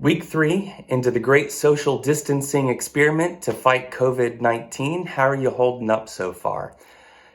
Week 3 into the great social distancing experiment to fight COVID-19. How are you holding up so far?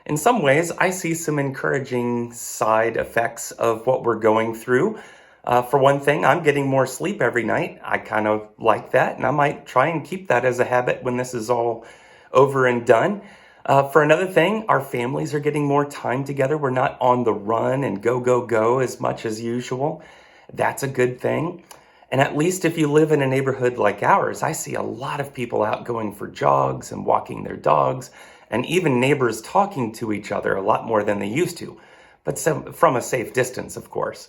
In some ways, I see some encouraging side effects of what we're going through. For one thing, I'm getting more sleep every night. I kind of like that, and I might try and keep that as a habit when this is all over and done. For another thing, our families are getting more time together. We're not on the run and go as much as usual. That's a good thing. And at least if you live in a neighborhood like ours, I see a lot of people out going for jogs and walking their dogs, and even neighbors talking to each other a lot more than they used to, but from a safe distance, of course.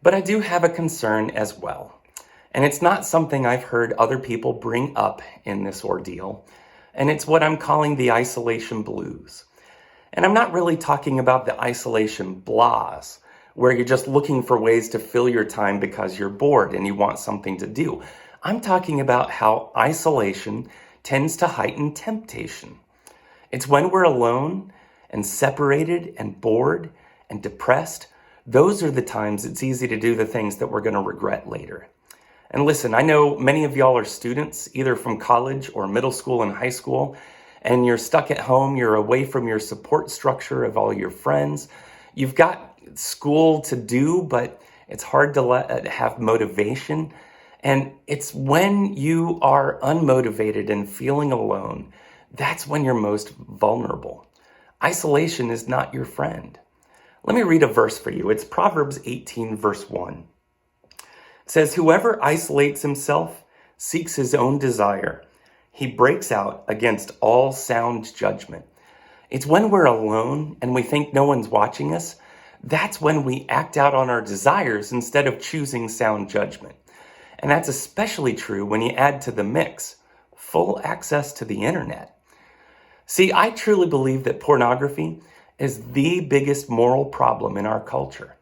But I do have a concern as well. And it's not something I've heard other people bring up in this ordeal. And it's what I'm calling the isolation blues. And I'm not really talking about the isolation blahs, where you're just looking for ways to fill your time because you're bored and you want something to do. I'm talking about how isolation tends to heighten temptation. It's when we're alone and separated and bored and depressed. Those are the times it's easy to do the things that we're going to regret later. And listen, I know many of y'all are students, either from college or middle school and high school, and you're stuck at home. You're away from your support structure of all your friends. You've got school to do, but it's hard to have motivation. And it's when you are unmotivated and feeling alone, that's when you're most vulnerable. Isolation is not your friend. Let me read a verse for you. It's Proverbs 18, verse 1. It says, "Whoever isolates himself seeks his own desire. He breaks out against all sound judgment." It's when we're alone and we think no one's watching us, that's when we act out on our desires instead of choosing sound judgment. And that's especially true when you add to the mix full access to the internet. See, I truly believe that pornography is the biggest moral problem in our culture.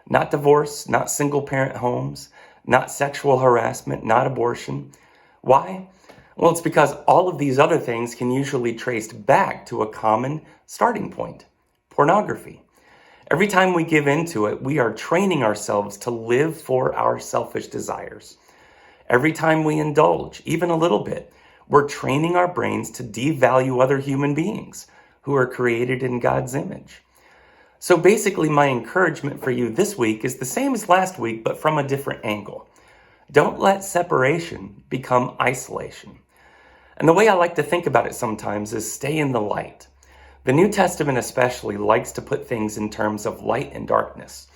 Not divorce, not single-parent homes, not sexual harassment, not abortion. Why? Well, it's because all of these other things can usually be traced back to a common starting point: pornography. Every time we give into it, we are training ourselves to live for our selfish desires. Every time we indulge, even a little bit, we're training our brains to devalue other human beings who are created in God's image. So basically, my encouragement for you this week is the same as last week, but from a different angle. Don't let separation become isolation. And the way I like to think about it sometimes is stay in the light. The New Testament especially likes to put things in terms of light and darkness.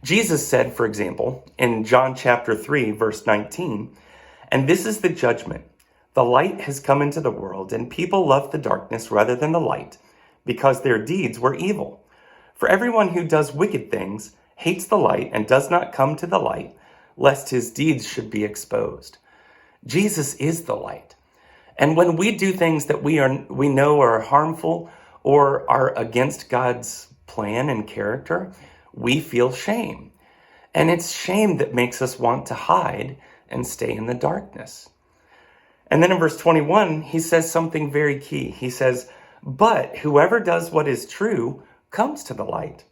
Jesus said, for example, in John chapter 3, verse 19, "And this is the judgment. The light has come into the world, and people love the darkness rather than the light, because their deeds were evil. For everyone who does wicked things hates the light and does not come to the light, lest his deeds should be exposed." Jesus is the light. And when we do things that we know are harmful or are against God's plan and character, we feel shame. And it's shame that makes us want to hide and stay in the darkness. And then in verse 21, he says something very key. He says, "But whoever does what is true comes to the light,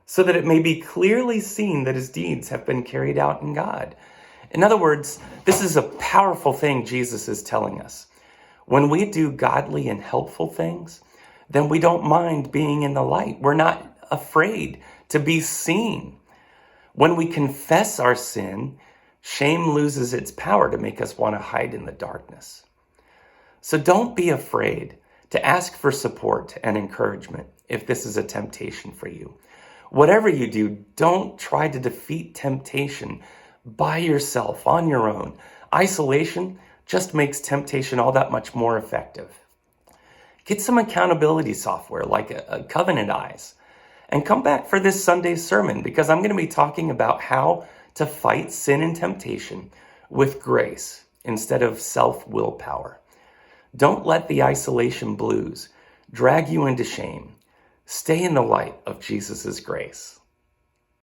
so that it may be clearly seen that his deeds have been carried out in God." In other words, this is a powerful thing Jesus is telling us. When we do godly and helpful things, then we don't mind being in the light. We're not afraid to be seen. When we confess our sin, shame loses its power to make us want to hide in the darkness. So don't be afraid to ask for support and encouragement if this is a temptation for you. Whatever you do, don't try to defeat temptation by yourself, on your own. Isolation just makes temptation all that much more effective. Get some accountability software like a Covenant Eyes, and come back for this Sunday's sermon, because I'm going to be talking about how to fight sin and temptation with grace instead of self-willpower. Don't let the isolation blues drag you into shame. Stay in the light of Jesus' grace.